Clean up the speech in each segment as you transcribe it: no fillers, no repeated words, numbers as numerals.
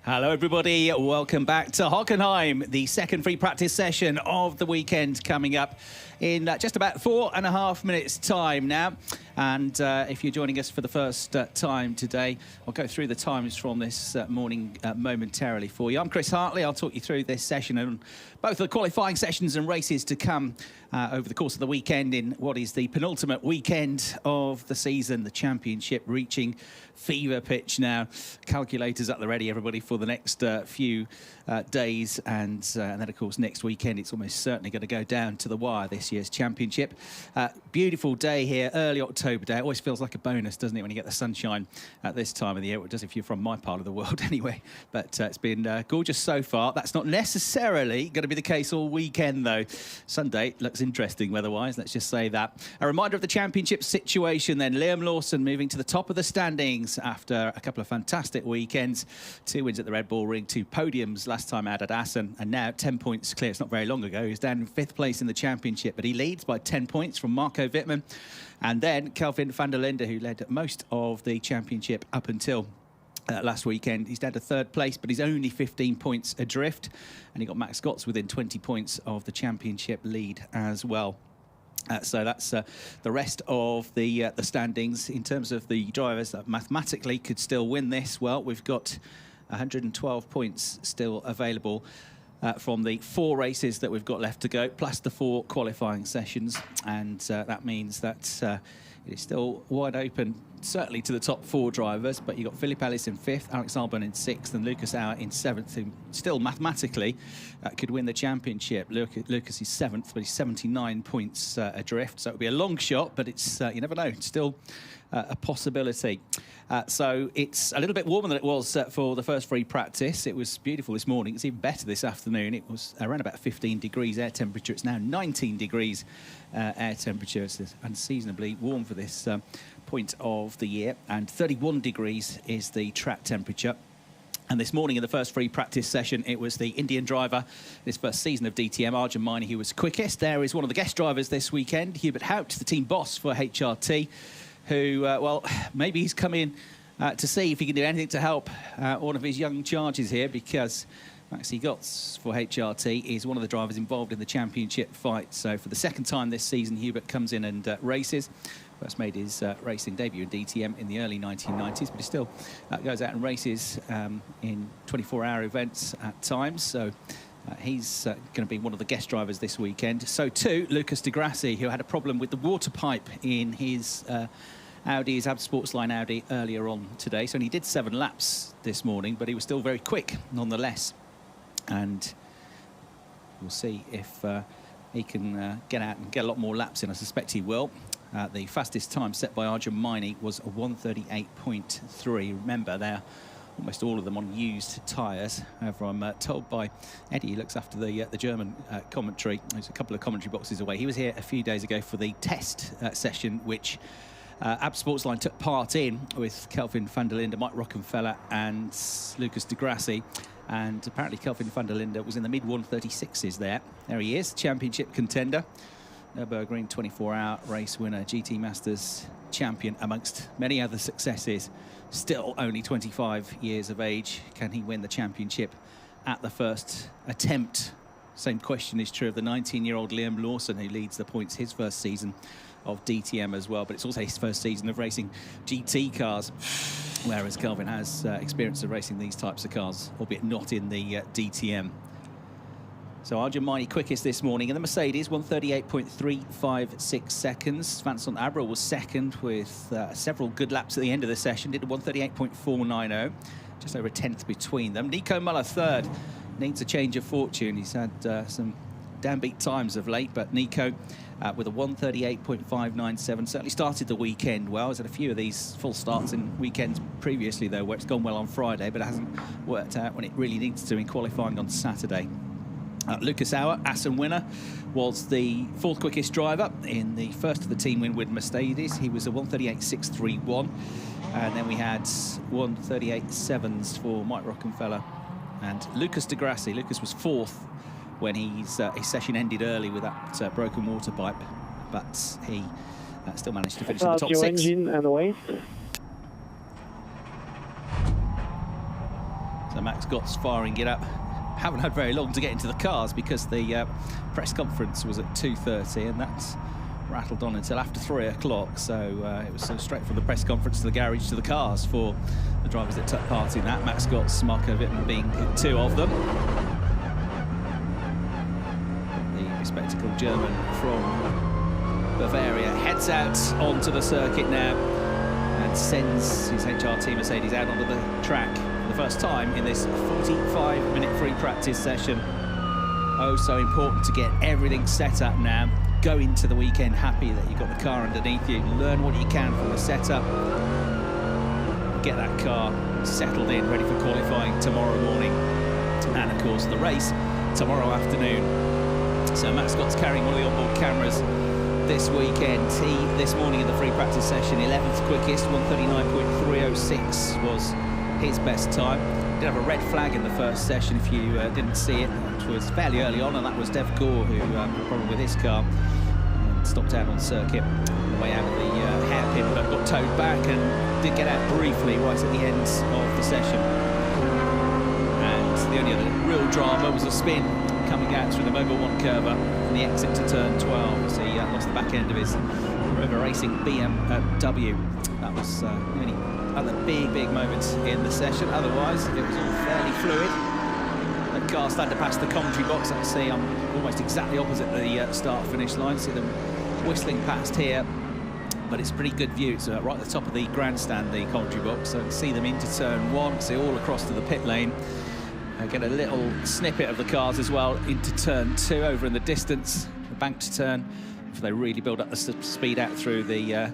Hello everybody, welcome back to Hockenheim, the second free practice session of the weekend coming up in just about 4.5 minutes time now. And if you're joining us for the first time today, I'll go through the times from this morning momentarily for you. I'm Chris Hartley. I'll talk you through this session and both the qualifying sessions and races to come over the course of the weekend in what is the penultimate weekend of the season, the championship reaching fever pitch now. Calculators at the ready, everybody, for the next few days. And then, of course, next weekend, it's almost certainly going to go down to the wire, this year's championship. Beautiful day here, early October day. It always feels like a bonus, doesn't it, when you get the sunshine at this time of the year? It does if you're from my part of the world anyway. But it's been gorgeous so far. That's not necessarily going to be the case all weekend, though. Sunday looks interesting weather-wise, let's just say that. A reminder of the championship situation then. Liam Lawson moving to the top of the standings after a couple of fantastic weekends. 2 wins at the Red Bull Ring, 2 podiums last time out at Assen, and now 10 points clear. It's not very long ago. He was down in 5th place in the championship, but he leads by 10 points from Marco Wittmann. And then Kelvin van der Linde, who led most of the championship up until last weekend. He's down to 3rd place, but he's only 15 points adrift. And he got Max Scott's within 20 points of the championship lead as well. So that's the rest of the standings. In terms of the drivers that mathematically could still win this, well, we've got 112 points still available from the 4 races that we've got left to go, plus the 4 qualifying sessions. And that means that it is still wide open, certainly to the top 4 drivers, but you've got Philip Ellis in 5th, Alex Albon in 6th, and Lucas Auer in 7th, who still mathematically could win the championship. Lucas is 7th, but he's 79 points adrift, so it'll be a long shot, but it's you never know, it's still a possibility. So it's a little bit warmer than it was for the first free practice. It was beautiful this morning. It's even better this afternoon. It was around about 15 degrees air temperature. It's now 19 degrees air temperature. It's unseasonably warm for this point of the year, and 31 degrees is the track temperature. And this morning in the first free practice session, it was the Indian driver, this first season of DTM, Hockenheimring, who was quickest. There is one of the guest drivers this weekend, Hubert Houst, the team boss for HRT, who, well, maybe he's come in to see if he can do anything to help one of his young charges here, because Maxi Gotts for HRT is one of the drivers involved in the championship fight. So for the second time this season, Hubert comes in and races. First made his racing debut in DTM in the early 1990s, but he still goes out and races in 24-hour events at times. So he's going to be one of the guest drivers this weekend. So too, Lucas di Grassi, who had a problem with the water pipe in his Audi, his AB Sportsline Audi, earlier on today. So he did 7 laps this morning, but he was still very quick nonetheless. And we'll see if he can get out and get a lot more laps in. I suspect he will. The fastest time set by Hockenheimring was a 1:38.3. Remember, they're almost all of them on used tyres. However, I'm told by Eddie, who looks after the German commentary, there's a couple of commentary boxes away. He was here a few days ago for the test session, which AB Sportsline took part in with Kelvin van der Linde, Mike Rockenfeller and Lucas di Grassi. And apparently Kelvin van der Linde was in the mid-136s there. There he is, championship contender. Nürburgring 24-hour race winner, GT Masters champion, amongst many other successes. Still only 25 years of age. Can he win the championship at the first attempt? Same question is true of the 19-year-old Liam Lawson, who leads the points his first season of DTM as well, but it's also his first season of racing GT cars, whereas Kelvin has experience of racing these types of cars, albeit not in the DTM. So Hockenheimring quickest this morning in the Mercedes, 1:38.356 seconds. Vincent Abril was second with several good laps at the end of the session, did a 1:38.490, just over a tenth between them. Nico Muller third, needs a change of fortune. He's had some downbeat times of late, but Nico with a 1:38.597 certainly started the weekend well. He's had a few of these full starts in weekends previously, though, where it's gone well on Friday, but it hasn't worked out when it really needs to in qualifying on Saturday. Lucas Auer, Assen winner, was the 4th quickest driver in the first of the team win with Mercedes. He was a 1:38.631, and then we had 1:38.7s for Mike Rockenfeller and Lucas di Grassi. Lucas was 4th when his session ended early with that broken water pipe, but he still managed to finish in the top 6. Engine and wait. So Max Gott's firing it up. Haven't had very long to get into the cars because the press conference was at 2:30, and that's rattled on until after 3 o'clock. So it was straight from the press conference to the garage to the cars for the drivers that took part in that. Max Gott, Marco Wittmann being 2 of them. The bespectacled German from Bavaria heads out onto the circuit now and sends his HRT Mercedes out onto the track for the first time in this 45-minute free practice session. Oh, so important to get everything set up now. Go into the weekend happy that you've got the car underneath you. Learn what you can from the setup. Get that car settled in, ready for qualifying tomorrow morning. And of course, the race tomorrow afternoon. So Max Gott's carrying one of the onboard cameras this weekend. He, this morning in the free practice session, 11th quickest, 1:39.306 was his best time. Did have a red flag in the first session if you didn't see it. It was fairly early on, and that was Dev Gore, who had a problem with his car and stopped out on circuit on the way out of the hairpin, but got towed back and did get out briefly right at the end of the session. And the only other real drama was a spin coming out through the Mobil 1 curve and the exit to turn 12 as he lost the back end of his Rover Racing BMW. That was the only other big moments in the session. Otherwise, it was all fairly fluid. The car started to pass the commentary box. I can see I'm almost exactly opposite the start-finish line. See them whistling past here, but it's a pretty good view. It's right at the top of the grandstand, the commentary box. So I can see them into turn 1, see all across to the pit lane. I get a little snippet of the cars as well into turn 2 over in the distance, the banked turn, if they really build up the speed out through the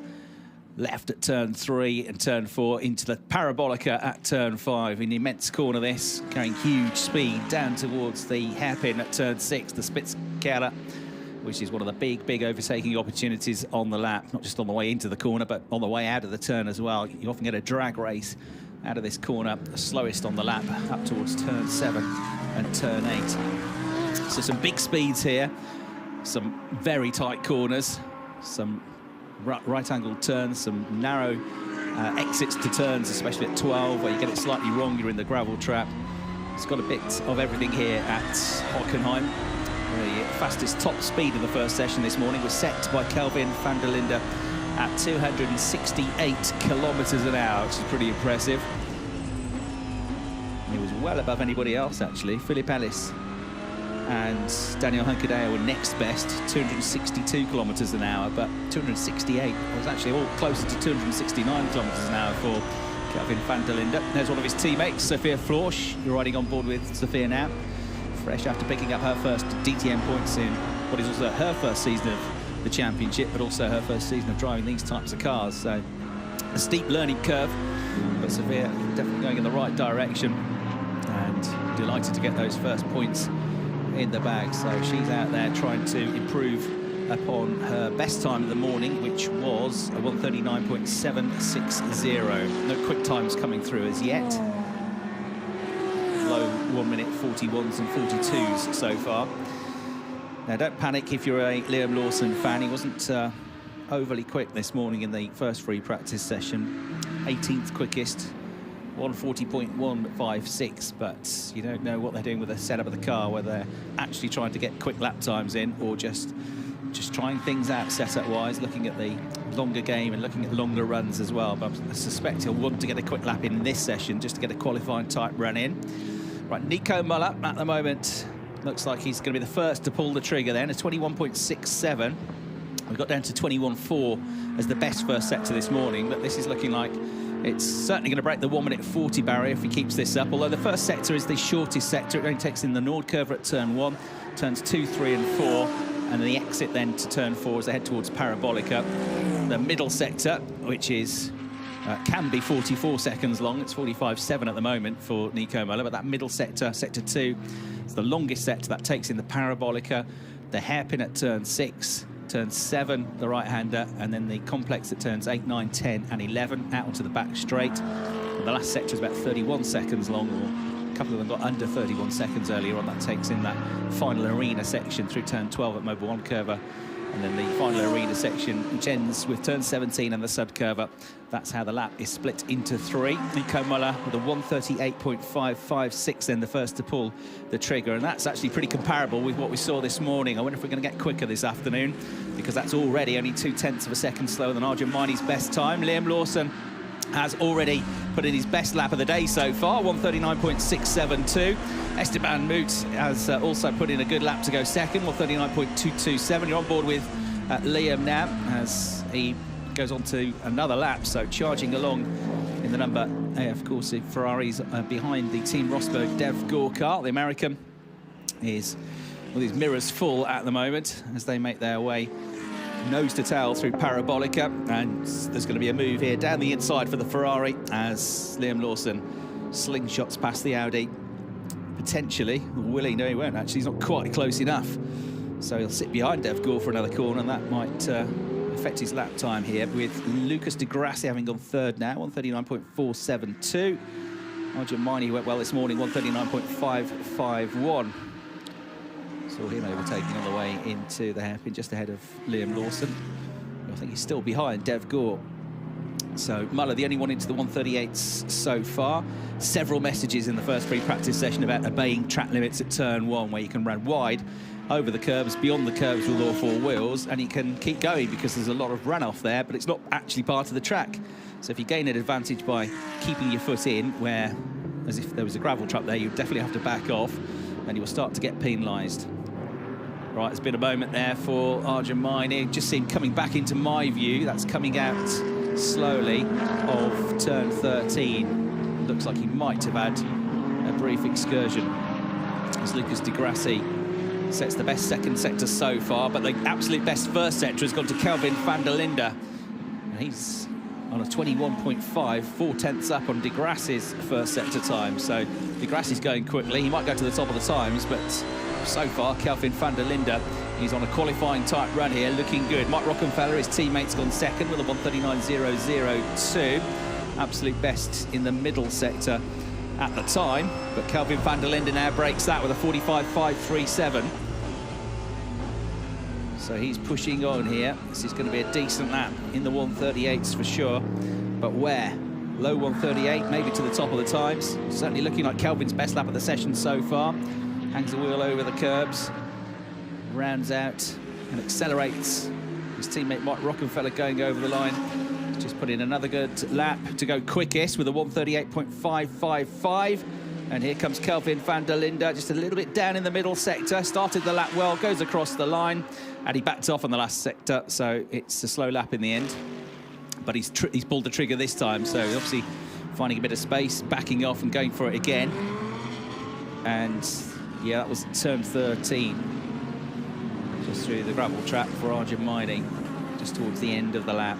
left at turn 3 and turn 4 into the parabolica at turn 5. An immense corner this, carrying huge speed down towards the hairpin at turn 6, the Spitzkehre, which is one of the big overtaking opportunities on the lap, not just on the way into the corner, but on the way out of the turn as well. You often get a drag race out of this corner, the slowest on the lap, up towards turn 7 and turn 8. So some big speeds here, some very tight corners, some right-angled turns, some narrow exits to turns, especially at 12, where you get it slightly wrong, you're in the gravel trap. It's got a bit of everything here at Hockenheim. The fastest top speed of the first session this morning was set by Kelvin van der Linde at 268 kilometers an hour, which is pretty impressive. He was well above anybody else, actually. Philip Ellis and Daniel Akadea were next best, 262 kilometers an hour, but 268 was actually all closer to 269 kilometers an hour for Kelvin van der Linde. There's one of his teammates, Sophia Florsch. You're riding on board with Sophia now, fresh after picking up her first DTM points in what is also her first season of the championship, but also her first season of driving these types of cars. So a steep learning curve, but Sophia definitely going in the right direction and delighted to get those first points in the bag. So she's out there trying to improve upon her best time of the morning, which was a 1:39.760. No quick times coming through as yet. Low 1:41s and 42s so far. Now, don't panic if you're a Liam Lawson fan. He wasn't overly quick this morning in the first free practice session. 18th quickest, 1:40.156, but you don't know what they're doing with the setup of the car, whether they're actually trying to get quick lap times in or just trying things out setup-wise, looking at the longer game and looking at longer runs as well. But I suspect he'll want to get a quick lap in this session just to get a qualifying type run in. Right, Nico Müller at the moment looks like he's going to be the first to pull the trigger then, a 21.67. We got down to 21.4 as the best first sector this morning, but this is looking like it's certainly going to break the 1:40 barrier if he keeps this up, although the first sector is the shortest sector. It only takes in the Nord curve at turn 1, turns 2, 3 and 4, and the exit then to turn 4 as they head towards Parabolica. The middle sector, which is can be 44 seconds long, it's 45.7 at the moment for Nico Müller, but that middle sector, sector 2, is the longest sector. That takes in the Parabolica, the hairpin at turn 6, turn 7, the right-hander, and then the complex at turns 8, 9, 10 and 11, out onto the back straight. And the last sector is about 31 seconds long, or a couple of them got under 31 seconds earlier on. That takes in that final arena section through turn 12 at Mobil 1 curve And then the final arena section, which ends with turn 17 and the subcurver. That's how the lap is split into 3. Nico Muller with a 1:38.556, then the first to pull the trigger. And that's actually pretty comparable with what we saw this morning. I wonder if we're going to get quicker this afternoon, because that's already only 0.2 of a second slower than Arjun Mainy's best time. Liam Lawson has already put in his best lap of the day so far, 1:39.672. Esteban Moot has also put in a good lap to go second, 1:39.227. You're on board with Liam now as he goes on to another lap, so charging along in the number AF Corse Ferraris behind the Team Rosberg Dev Gore car. The American is with his mirrors full at the moment as they make their way nose to tail through Parabolica, and there's going to be a move here down the inside for the Ferrari as Liam Lawson slingshots past the Audi. Potentially, will he? No, he won't actually. He's not quite close enough, so he'll sit behind Dev Gore for another corner, and that might affect his lap time here, with Lucas Di Grassi having gone third now, 1:39.472. Arjun Maini went well this morning, 1:39.551. Saw him overtaking on the way into the hairpin, just ahead of Liam Lawson. I think he's still behind Dev Gore. So Muller, the only one into the 1:38s so far. Several messages in the first free practice session about obeying track limits at turn 1, where you can run wide over the curbs, beyond the curbs with all 4 wheels, and you can keep going because there's a lot of runoff there, but it's not actually part of the track. So if you gain an advantage by keeping your foot in, where, as if there was a gravel trap there, you definitely have to back off, and you will start to get penalised. Right, there's been a moment there for Arjun Maini. Just see him coming back into my view. That's coming out slowly of turn 13. Looks like he might have had a brief excursion as Lucas Di Grassi sets the best second sector so far, but the absolute best first sector has gone to Kelvin van der Linde. He's on a 21.5, 4/10 up on Di Grassi's first sector time. So Di Grassi's going quickly. He might go to the top of the times, but so far, Kelvin van der Linde, he's on a qualifying type run here, looking good. Mike Rockenfeller, his teammate's gone second with a 1:39.002. Absolute best in the middle sector at the time, but Kelvin van der Linde now breaks that with a 45.537. So he's pushing on here. This is going to be a decent lap in the 1:38s for sure, but where? Low 1:38, maybe to the top of the times. Certainly looking like Kelvin's best lap of the session so far. Hangs the wheel over the curbs, rounds out and accelerates. His teammate Mike Rockenfeller going over the line. Just put in another good lap to go quickest with a 1:38.555. And here comes Kelvin van der Linde, just a little bit down in the middle sector. Started the lap well, goes across the line, and he backed off on the last sector, so it's a slow lap in the end. But he's pulled the trigger this time, so obviously finding a bit of space, backing off and going for it again. And yeah, that was turn 13. Just through the gravel trap for Arjun Maini, just towards the end of the lap.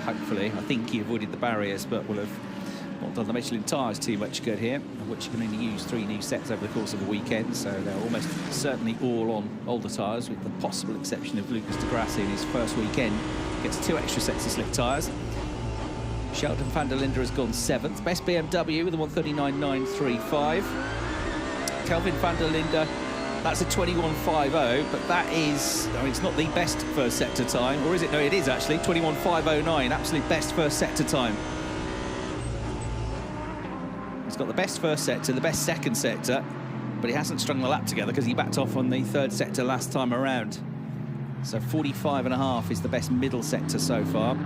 Hopefully, I think he avoided the barriers, but will have not done the Michelin tyres too much good here, of which you can only use 3 new sets over the course of a weekend, so they're almost certainly all on older tyres, with the possible exception of Lucas Di Grassi in his first weekend. Gets 2 extra sets of slick tyres. Sheldon van der Linde has gone 7th. Best BMW with a 1:39.935. Kelvin van der Linde, that's a 21.50, but that is, I mean, it's not the best first sector time, or is it? No, it is actually 21.509, absolute best first sector time. He's got the best first sector, the best second sector, but he hasn't strung the lap together because he backed off on the 3rd sector last time around. So 45.5 is the best middle sector so far.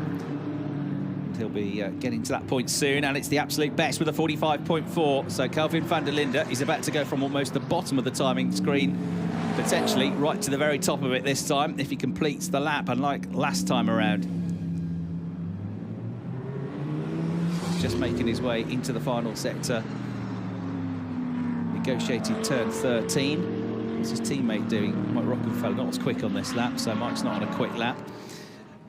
He'll be getting to that point soon, and it's the absolute best with a 45.4. So Kelvin van der Linde is about to go from almost the bottom of the timing screen, potentially right to the very top of it this time, if he completes the lap, unlike last time around. Just making his way into the final sector. Negotiated turn 13. What's his teammate doing? Mike Rockenfeller not as quick on this lap, so Mike's not on a quick lap.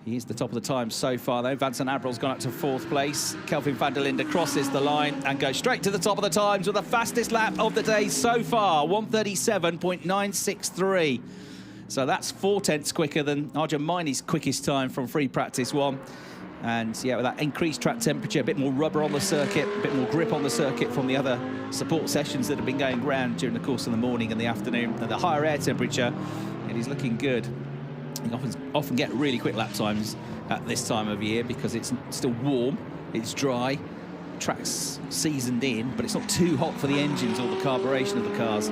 He is the top of the time so far, though. Vincent Abrol's gone up to 4th place. Kelvin van der Linde crosses the line and goes straight to the top of the times with the fastest lap of the day so far, 1:37.963. So that's 4/10 quicker than Arjun Maini's quickest time from free practice 1. And yeah, with that increased track temperature, a bit more rubber on the circuit, a bit more grip on the circuit from the other support sessions that have been going round during the course of the morning and the afternoon, and the higher air temperature, it is looking good. You often get really quick lap times at this time of year because it's still warm, it's dry, track's seasoned in, but it's not too hot for the engines or the carburation of the cars.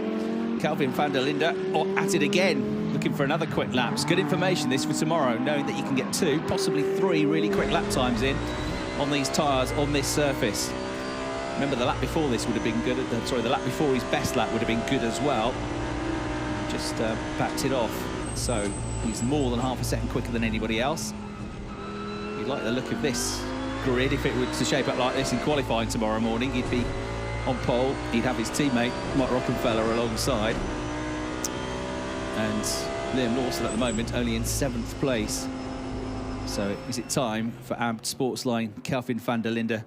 Kelvin van der Linde at it again, looking for another quick lap. It's good information this for tomorrow, knowing that you can get 2, possibly 3 really quick lap times in on these tyres, on this surface. Remember, the lap before this would have been good. The lap before his best lap would have been good as well. Just backed it off. So he's more than half a second quicker than anybody else. You'd like the look of this grid if it were to shape up like this in qualifying tomorrow morning. He'd be on pole. He'd have his teammate Mike Rockenfeller alongside. And Liam Lawson at the moment only in 7th place. So is it time for AMP Sportsline, Kelvin van der Linde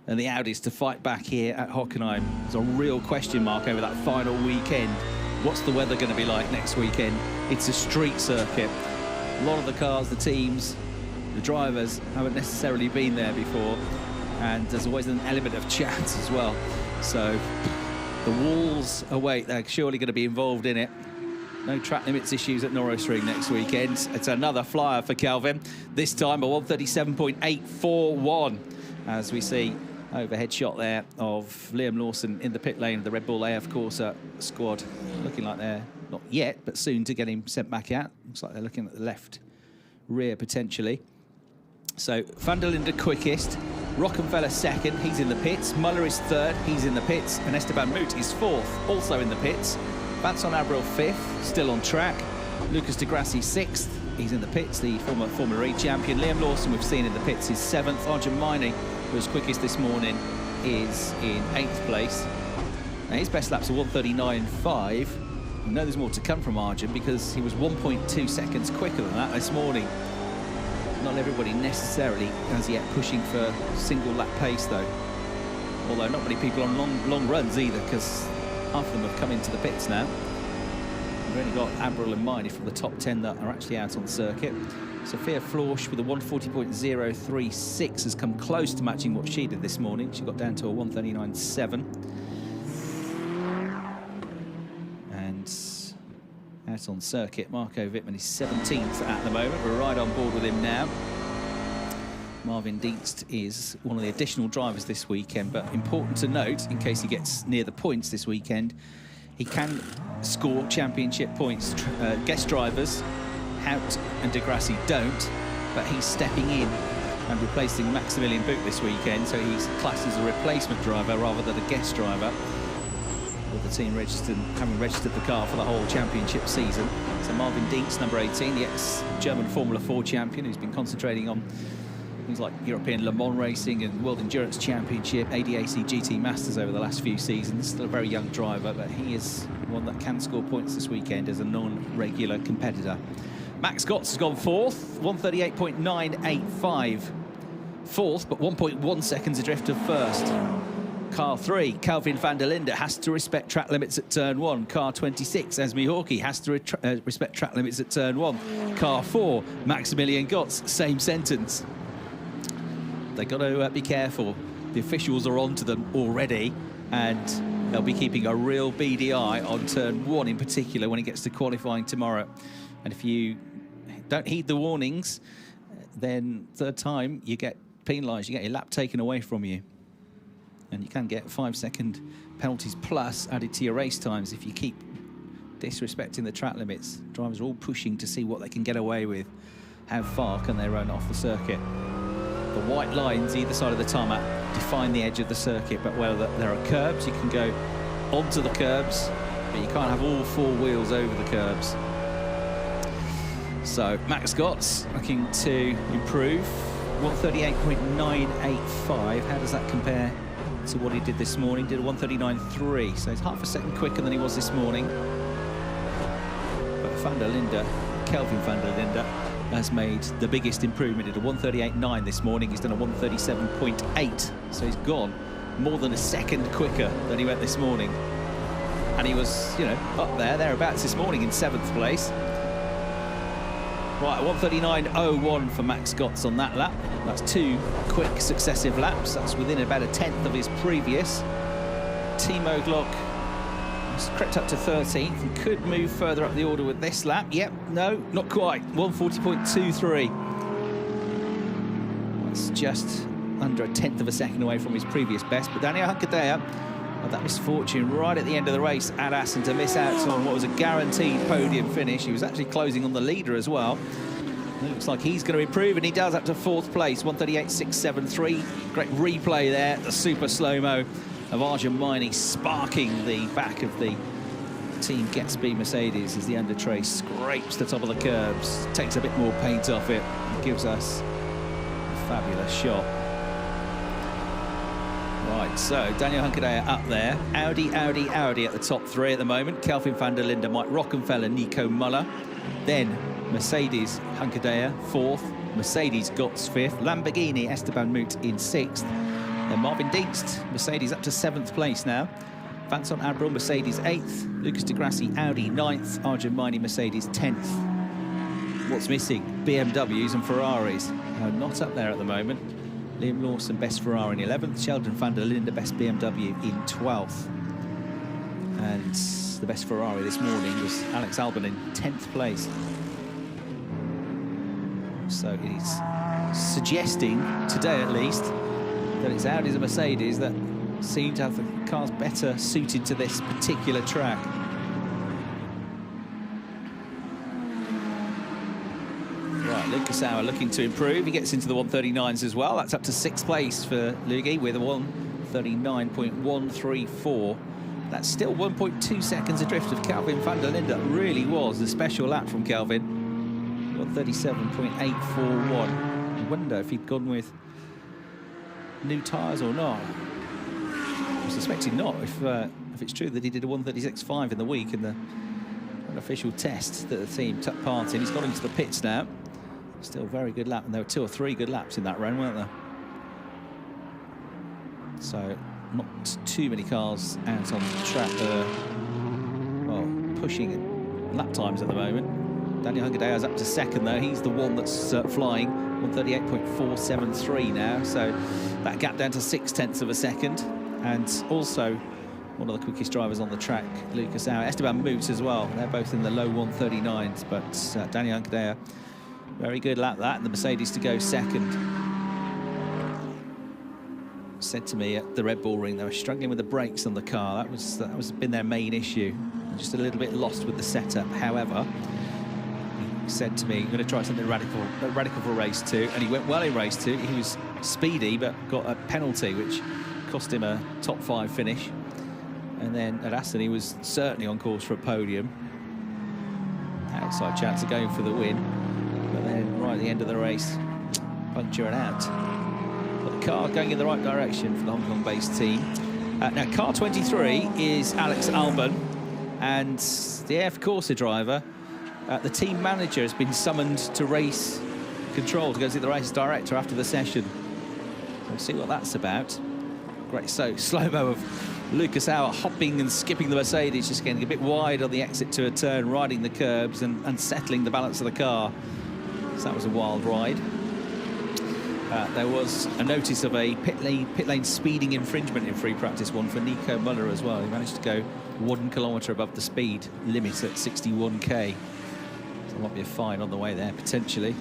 and the Audis to fight back here at Hockenheim? There's a real question mark over that final weekend. What's the weather going to be like next weekend? It's a street circuit. A lot of the cars, the teams, the drivers haven't necessarily been there before, and there's always an element of chance as well. So the walls await, they're surely going to be involved in it. No track limits issues at Nürburgring next weekend. It's another flyer for Kelvin, this time a 137.841, as we see overhead shot there of Liam Lawson in the pit lane of the Red Bull AF Corsa squad. Looking like they're not yet, but soon to get him sent back out. Looks like they're looking at the left rear potentially. So van der Linde quickest, Rockenfeller second, he's in the pits. Muller is third, he's in the pits. And Esteban Moot is fourth, also in the pits. Vincent Abril fifth, still on track. Lucas de Grassi sixth, he's in the pits, the former Formula E champion. Liam Lawson we've seen in the pits is seventh. Arjun Maini, who was quickest this morning, is in 8th place. Now his best lap's a 1:39.5. We know there's more to come from Arjun because he was 1.2 seconds quicker than that this morning. Not everybody necessarily as yet pushing for single lap pace though. Although not many people on long runs either, because half of them have come into the pits now. We've only got Abril and Maini from the top 10 that are actually out on the circuit. Sophia Florsch with a 1:40.036 has come close to matching what she did this morning. She got down to a 1:39.7. And out on circuit, Marco Wittmann is 17th at the moment. We're right on board with him now. Marvin Dietz is one of the additional drivers this weekend, but important to note, in case he gets near the points this weekend, he can score championship points. Guest drivers, Hout and de Grassi don't, but he's stepping in and replacing Maximilian Boot this weekend, so he's classed as a replacement driver rather than a guest driver, with the team registered, having registered the car for the whole championship season. So Marvin Dietz, number 18, the ex-German Formula 4 champion, who's been concentrating on things like European Le Mans racing and World Endurance Championship, ADAC GT Masters over the last few seasons. Still a very young driver, but he is one that can score points this weekend as a non-regular competitor. Max Gotts has gone fourth, 1:38.985. Fourth, but 1.1 seconds adrift of first. Car 3, Kelvin van der Linde, has to respect track limits at turn 1. Car 26, Esme Hawkey, has to respect track limits at turn 1. Car 4, Maximilian Gotts, same sentence. They've got to be careful. The officials are onto them already, and they'll be keeping a real beady eye on turn 1 in particular when it gets to qualifying tomorrow. And if you don't heed the warnings, then third time you get penalised, you get your lap taken away from you. And you can get 5-second penalties plus added to your race times if you keep disrespecting the track limits. Drivers are all pushing to see what they can get away with. How far can they run off the circuit? The white lines either side of the tarmac define the edge of the circuit, but where there are curbs, you can go onto the curbs, but you can't have all 4 wheels over the curbs. So Max Gotts looking to improve, 1:38.985. How does that compare to what he did this morning? Did a 1:39.3, so he's half a second quicker than he was this morning. But van der Linde, Kelvin van der Linde, has made the biggest improvement. Did a 1:38.9 this morning. He's done a 1:37.8, so he's gone more than a second quicker than he went this morning. And he was, you know, up thereabouts this morning in 7th place. Right, 1:39.01 for Max Gotts on that lap. That's 2 quick successive laps. That's within about a tenth of his previous. Timo Glock He's crept up to 13th and could move further up the order with this lap. Yep, no, not quite. 140.23. That's just under a tenth of a second away from his previous best. But Daniel Akadea had that misfortune right at the end of the race at Assen to miss out on what was a guaranteed podium finish. He was actually closing on the leader as well. It looks like he's going to improve, and he does, up to 4th place, 138.673. Great replay there, the super slow-mo of Hockenheimring sparking the back of the Team Gatsby Mercedes as the under-tray scrapes the top of the curbs, takes a bit more paint off it, and gives us a fabulous shot. Right, so Daniel Akadea up there. Audi at the top 3 at the moment. Kelvin van der Linde, Mike Rockenfeller, Nico Muller. Then Mercedes Akadea 4th, Mercedes Gotts 5th, Lamborghini Esteban Moot in 6th. Then Marvin Dietz, Mercedes up to 7th place now. Vincent Abril, Mercedes 8th. Lucas de Grassi, Audi 9th. Hockenheimring, Mercedes 10th. What's missing? BMWs and Ferraris. No, not up there at the moment. Liam Lawson, best Ferrari in 11th. Sheldon van der Linde, best BMW in 12th. And the best Ferrari this morning was Alex Albon in 10th place. So he's suggesting, today at least, that it's Audis and Mercedes that seem to have the cars better suited to this particular track. Right, Lucas Auer looking to improve. He gets into the 139s as well. That's up to 6th place for Lugi with a 139.134. That's still 1.2 seconds adrift of Kelvin van der Linde. That really was a special lap from Kelvin. 137.841. I wonder if he'd gone with new tyres or not. I'm suspecting not, if it's true that he did a 136.5 in the week in the unofficial test that the team took part in. He's got into the pits now. Still a very good lap, and there were 2 or 3 good laps in that run, weren't there? So not too many cars out on the track well, pushing lap times at the moment. Daniel Akadea is up to 2nd though. He's the one that's flying 138.473 now, so that gap down to 0.6 of a second. And also one of the quickest drivers on the track, Lucas Auer. Esteban Moot as well. They're both in the low 139s, but Daniel Akadea, very good lap that, and the Mercedes to go 2nd. Said to me at the Red Bull Ring they were struggling with the brakes on the car. That was been their main issue. Just a little bit lost with the setup. However, he said to me, "I'm going to try something radical for race 2," and he went well in race 2. He was speedy, but got a penalty which cost him a top 5 finish. And then at Assen, he was certainly on course for a podium. Outside chance of going for the win, but then right at the end of the race, puncture and out. But the car going in the right direction for the Hong Kong-based team. Now, car 23 is Alex Albon, and the AF Corsa driver, the team manager, has been summoned to race control to go see the race director after the session. We'll see what that's about. Great, so slow-mo of Lucas Auer hopping and skipping the Mercedes, just getting a bit wide on the exit to a turn, riding the curbs and settling the balance of the car. So that was a wild ride. There was a notice of a pit lane speeding infringement in free practice 1 for Nico Muller as well. He managed to go 1 kilometre above the speed limit at 61k. So there might be a fine on the way there, potentially.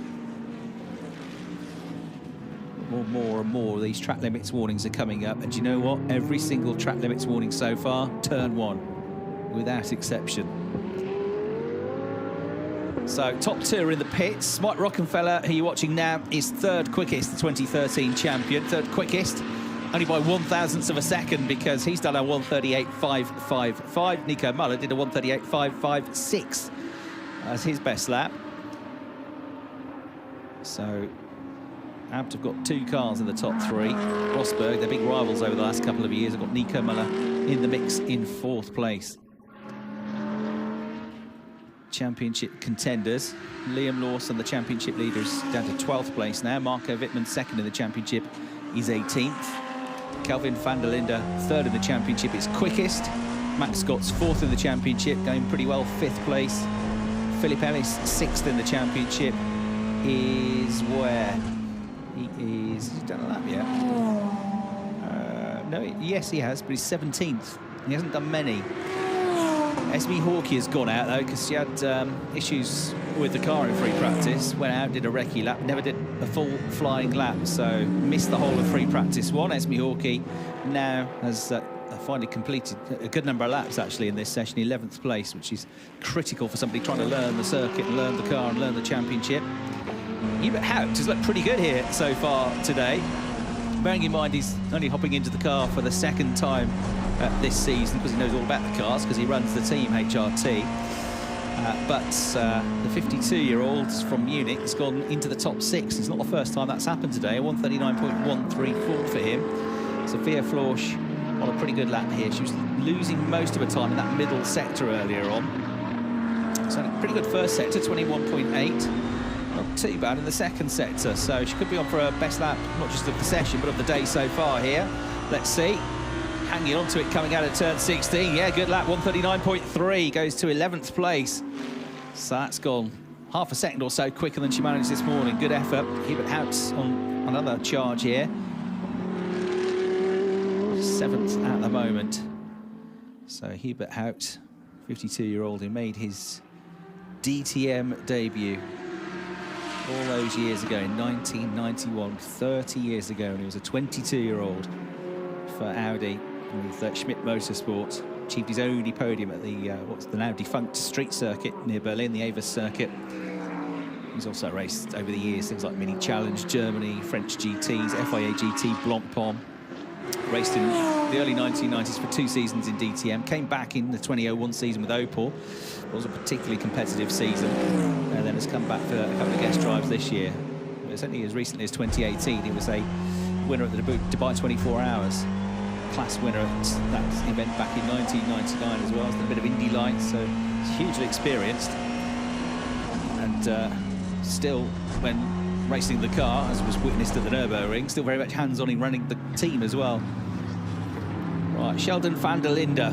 More and more these track limits warnings are coming up, and do you know what? Every single track limits warning so far, turn 1, without exception. So top 2 are in the pits. Mike Rockenfeller, who you're watching now, is 3rd quickest, the 2013 champion. 3rd quickest, only by 1,000ths of a second, because he's done a 138.555. Nico Muller did a 138.556 as his best lap. So Abt have got 2 cars in the top 3. Rosberg, their big rivals over the last couple of years, have got Nico Muller in the mix in 4th place. Championship contenders. Liam Lawson, the championship leader, is down to 12th place now. Marco Wittmann, 2nd in the championship, is 18th. Kelvin van der Linde, 3rd in the championship, is quickest. Max Scott's 4th in the championship, going pretty well, 5th place. Philip Ellis, 6th in the championship, is where? Has he done a lap yet? No, yes he has, but he's 17th. He hasn't done many. Esme Hawkey has gone out, though, because she had issues with the car in free practice. Went out, did a recce lap, never did a full flying lap, so missed the whole of free practice one. Esme Hawkey now has finally completed a good number of laps, actually, in this session, 11th place, which is critical for somebody trying to learn the circuit and learn the car and learn the championship. Hubert Houst has looked pretty good here so far today. Bearing in mind he's only hopping into the car for the second time this season, because he knows all about the cars, because he runs the team HRT. But the 52-year-old from Munich has gone into the top 6. It's not the first time that's happened today. A 139.134 for him. Sophia Florsch on a pretty good lap here. She was losing most of her time in that middle sector earlier on. So a pretty good first sector, 21.8. Not too bad in the second sector. So she could be on for her best lap, not just of the session, but of the day so far here. Let's see. Hanging on to it, coming out of turn 16. Yeah, good lap, 139.3, goes to 11th place. So that's gone half a second or so quicker than she managed this morning. Good effort. Hubert Houst on another charge here. 7th at the moment. So Hubert Houst, 52-year-old, who made his DTM debut all those years ago in 1991, 30 years ago, and he was a 22-year-old for Audi with Schmidt Motorsport. Achieved his only podium at the what's the now defunct street circuit near Berlin, the Avers circuit. He's also raced over the years things like Mini Challenge Germany, French GTs, FIA GT, Blancpain. Raced in the early 1990s for 2 seasons in DTM. Came back in the 2001 season with Opel. It was a particularly competitive season, and then has come back for a couple of guest drives this year. But certainly as recently as 2018, he was a winner at the Dubai 24 Hours. Class winner at that event back in 1999 as well. He's done a bit of Indy Lights, so he's hugely experienced. And still, when racing the car, as was witnessed at the Nürburgring, still very much hands-on in running the team as well. Right, Sheldon van der Linde.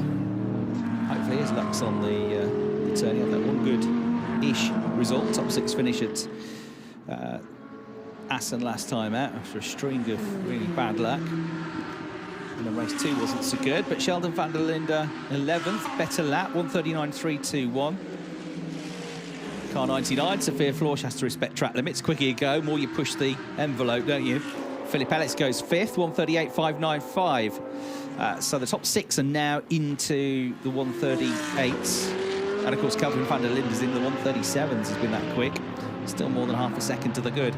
Hopefully his luck's on the turn. He had that one good-ish result, top 6 finish at Assen last time out after a string of really bad luck. And then race 2 wasn't so good, but Sheldon van der Linde 11th, better lap, 139.321. Car 99, Sophia Florsch has to respect track limits. Quicker you go, more you push the envelope, don't you? Philip Ellis goes 5th, 138.595. So the top 6 are now into the 138s. And of course, Calvin van der Linde is in the 137s, has been that quick. Still more than half a second to the good.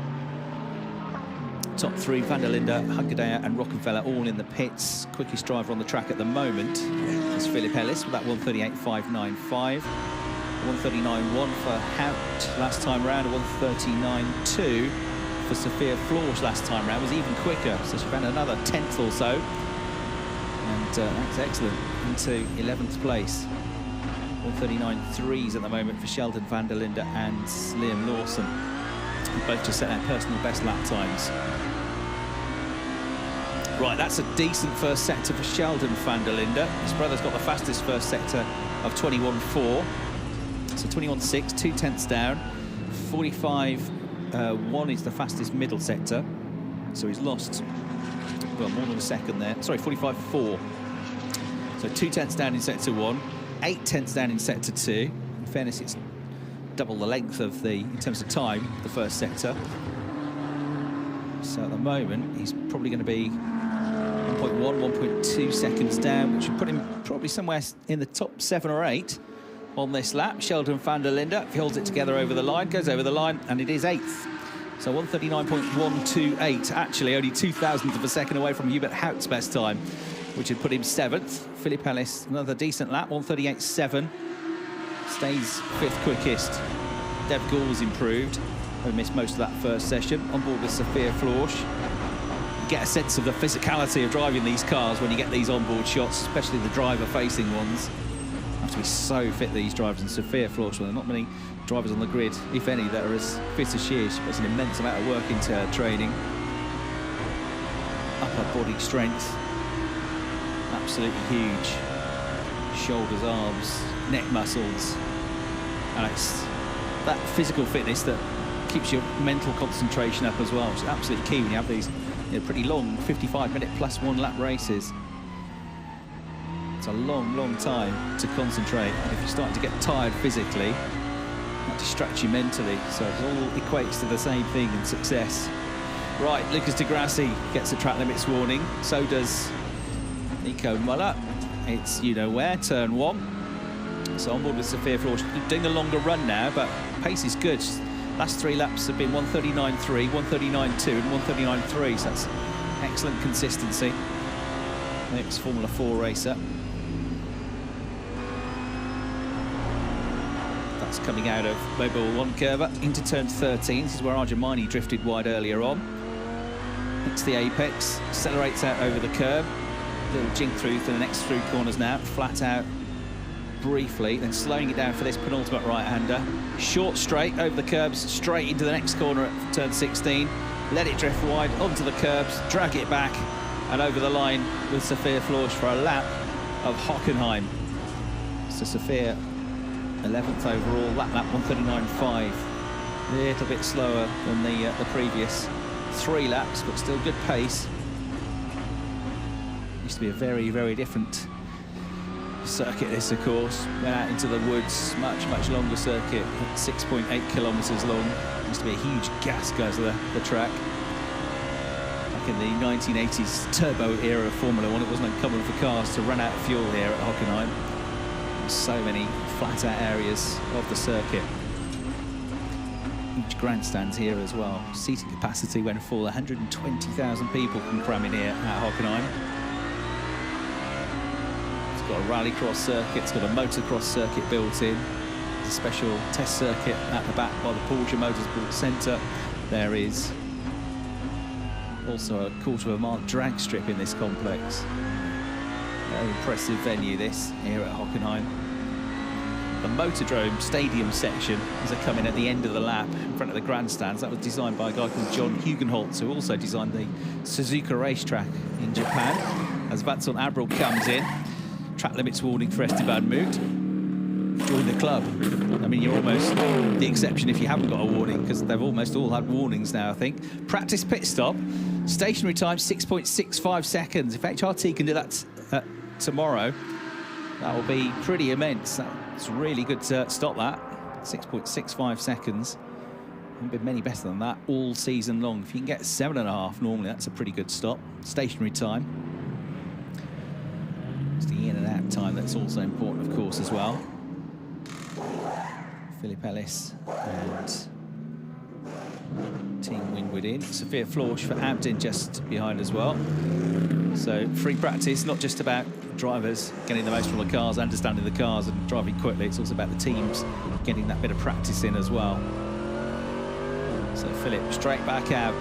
Top 3, van der Linde, Akadea and Rockefeller all in the pits. Quickest driver on the track at the moment is Philip Ellis with that 138.595. 139.1 for Hout last time round, 139.2 for Sophia Florsch last time round. Was even quicker, so she found another 10th or so. And that's excellent, into 11th place. 139.3s at the moment for Sheldon van der Linde and Liam Lawson. Both just set their personal best lap times. Right, that's a decent first sector for Sheldon van der Linde. His brother's got the fastest first sector of 21.4. So 21.6, 2 tenths down. 45.1 is the fastest middle sector. So he's lost, well, more than a second there. Sorry, 45.4. So 2 tenths down in sector 1, 8 tenths down in sector 2. In fairness, it's double the length of in terms of time, the first sector. So at the moment, he's probably going to be 1.1, 1.2 seconds down, which would put him probably somewhere in the top 7 or 8 on this lap. Sheldon van der Linde, if he holds it together over the line, goes over the line, and it is 8th. So 139.128, actually only 0.02 of a second away from Hubert Hout's best time, which would put him 7th. Philip Ellis, another decent lap, 138.7. Stays 5th quickest. Dev Gould's improved, who missed most of that first session. On board with Sophia Florsch. You get a sense of the physicality of driving these cars when you get these onboard shots, especially the driver-facing ones. Have to be so fit, these drivers, and Sophia Florsch, well, there are not many drivers on the grid, if any, that are as fit as she is. She puts an immense amount of work into her training. Upper body strength, absolutely huge. Shoulders, arms, neck muscles, and it's that physical fitness that keeps your mental concentration up as well, which is absolutely key when you have these pretty long 55-minute plus 1 lap races. It's a long, long time to concentrate. And if you're starting to get tired physically, that distracts you mentally. So it all equates to the same thing in success. Right, Lucas Di Grassi gets a track limits warning. So does Nico Muller. It's you-know-where, turn 1. So on board with Sophia Flores, doing a longer run now, but pace is good. Last 3 laps have been 139.3, 139.2 and 139.3, so that's excellent consistency. Next Formula 4 racer. That's coming out of Mobile 1 curve into turn 13. This is where Arjamani drifted wide earlier on. Hits the apex, accelerates out over the curb. Little jink through for the next 3 corners now, flat out briefly, then slowing it down for this penultimate right-hander. Short straight over the curbs, straight into the next corner at turn 16. Let it drift wide onto the curbs, drag it back and over the line with Sophia Flores for a lap of Hockenheim. So Sophia 11th overall, that lap 139.5. A little bit slower than the previous 3 laps, but still good pace. Used to be a very, very different circuit, this, of course. Went out into the woods, much longer circuit, 6.8 kilometres long. Used to be a huge gas guzzler, the track. Back in the 1980s turbo era of Formula 1, it wasn't uncommon for cars to run out of fuel here at Hockenheim. So many flat out areas of the circuit. Huge grandstands here as well. Seating capacity when full, 120,000 people can cram in here at Hockenheim. It's got a rallycross circuit, it's got a motocross circuit built in. There's a special test circuit at the back by the Porsche Motorsport Centre. There is also a 1/4 mile drag strip in this complex. Very impressive venue, this, here at Hockenheim. The Motordrome Stadium section is a come in at the end of the lap in front of the grandstands. That was designed by a guy called John Hockenheimring, who also designed the Suzuka racetrack in Japan. As Vincent Abril comes in, track limits warning for Esteban Moot. Join the club. I mean, you're almost the exception if you haven't got a warning, because they've almost all had warnings now, I think. Practice pit stop. Stationary time, 6.65 seconds. If HRT can do that tomorrow, that will be pretty immense. It's really good to stop that. 6.65 seconds. Haven't been many better than that all season long. If you can get 7.5 normally, that's a pretty good stop. Stationary time. It's the in and out time that's also important, of course, as well. Philip Ellis and Team Winwood in. Sophia Flores for Abdin just behind as well. So free practice, not just about drivers getting the most from the cars, understanding the cars and driving quickly. It's also about the teams getting that bit of practice in as well. So Philip straight back out.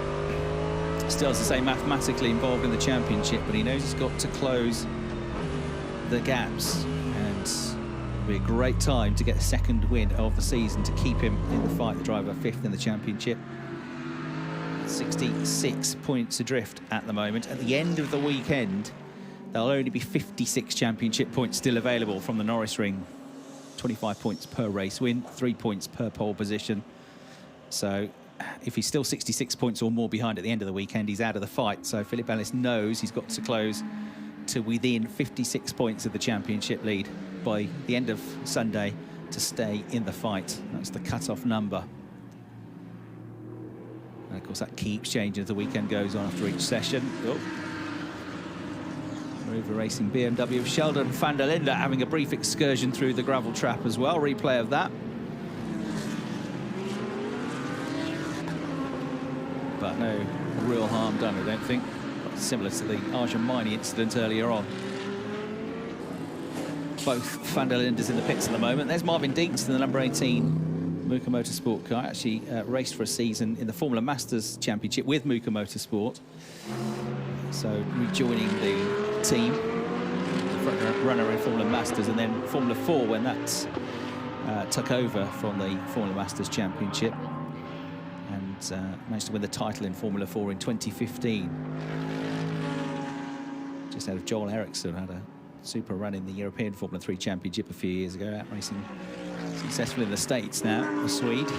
Still, as I say, mathematically involved in the championship, but he knows he's got to close the gaps, and it'll be a great time to get a second win of the season to keep him in the fight. The driver 5th in the championship. 66 points adrift at the moment. At the end of the weekend, there'll only be 56 championship points still available from the Norris Ring. 25 points per race win, 3 points per pole position. So if he's still 66 points or more behind at the end of the weekend, he's out of the fight. So Philip Ellis knows he's got to close to within 56 points of the championship lead by the end of Sunday to stay in the fight. That's the cut-off number. And of course, that keeps changing as the weekend goes on after each session. Oh. Rover Racing BMW of Sheldon van der Linde having a brief excursion through the gravel trap as well. Replay of that. But no real harm done, I don't think. Similar to the Arjamani incident earlier on. Both van der Lindes in the pits at the moment. There's Marvin Dietz in the number 18 Muka Motorsport car. Actually raced for a season in the Formula Masters Championship with Muka Motorsport. So rejoining the team, the front runner in Formula Masters, and then Formula 4 when that took over from the Formula Masters Championship, and managed to win the title in Formula 4 in 2015. Just out of Joel Eriksson, had a super run in the European Formula 3 Championship a few years ago, out racing successfully in the States now, the Swede.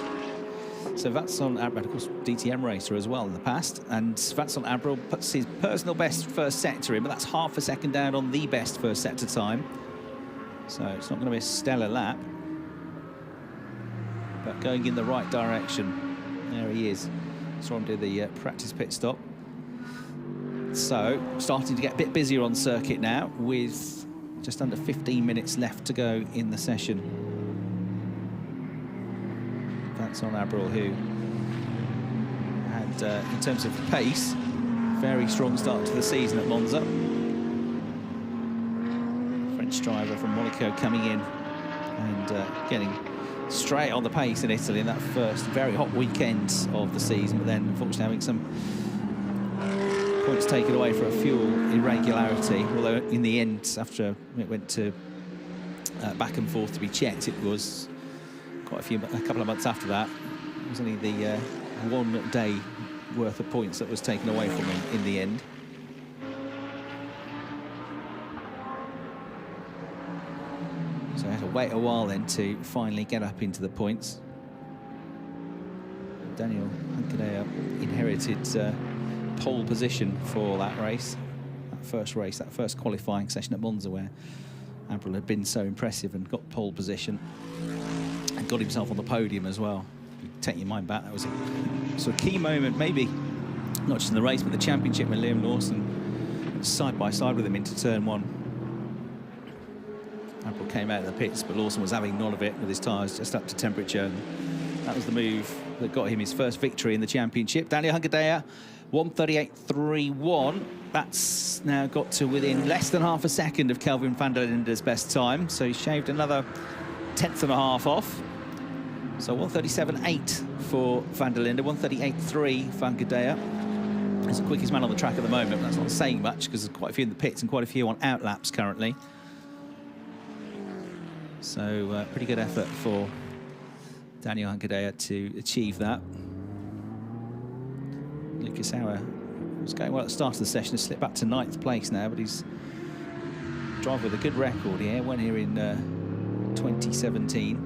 So Vincent Abril, of course, DTM racer as well in the past, and Vincent Abril puts his personal best first sector in, but that's half a second down on the best first sector time. So it's not going to be a stellar lap, but going in the right direction. There he is. Saw him do the practice pit stop. So starting to get a bit busier on circuit now, with just under 15 minutes left to go in the session. That's on Abril, who had, in terms of pace, very strong start to the season at Monza. French driver from Monaco coming in and getting straight on the pace in Italy in that first very hot weekend of the season, but then unfortunately having some points taken away for a fuel irregularity. Although in the end, after it went to back and forth to be checked, it was a couple of months after that. It was only the 1 day worth of points that was taken away from him in the end. So I had to wait a while then to finally get up into the points. Daniel Akadea inherited pole position for that race, that first qualifying session at Monza, where Abril had been so impressive and got pole position and got himself on the podium as well. You take your mind back, that was a sort of key moment, maybe not just in the race but the championship, when Liam Lawson was side by side with him into turn 1. Abril came out of the pits, but Lawson was having none of it with his tyres just up to temperature. And that was the move that got him his first victory in the championship. Daniel Akadea, 1:38.31. That's now got to within less than half a second of Kelvin van der Linde's best time. So he shaved another 1/10 off. So 1:37.8 for van der Linde, 1:38.3 for Akadea. He's the quickest man on the track at the moment, but that's not saying much because there's quite a few in the pits and quite a few on out laps currently. So pretty good effort for Daniel Akadea to achieve that. Lucas Hauer was going well at the start of the session, has slipped back to 9th place now, but he's driving with a good record here. Went here in 2017.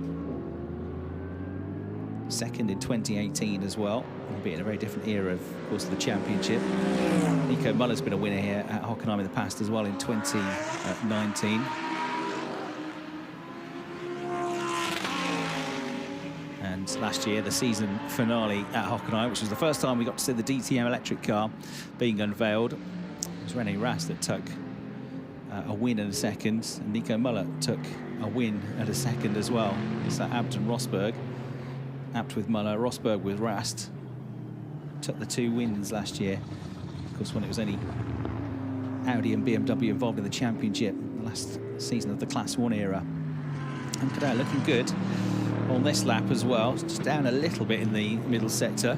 Second in 2018 as well, albeit in a very different era, of course, of the championship. Nico Muller's been a winner here at Hockenheim in the past as well in 2019. And last year, the season finale at Hockenheim, which was the first time we got to see the DTM electric car being unveiled. It was René Rast that took a win and a second, and Nico Muller took a win and a second as well. It's that Abt and Rosberg. Abt with Muller, Rosberg with Rast. Took the 2 wins last year. Of course, when it was only Audi and BMW involved in the championship, the last season of the Class 1 era. And Akadea looking good on this lap as well. It's just down a little bit in the middle sector.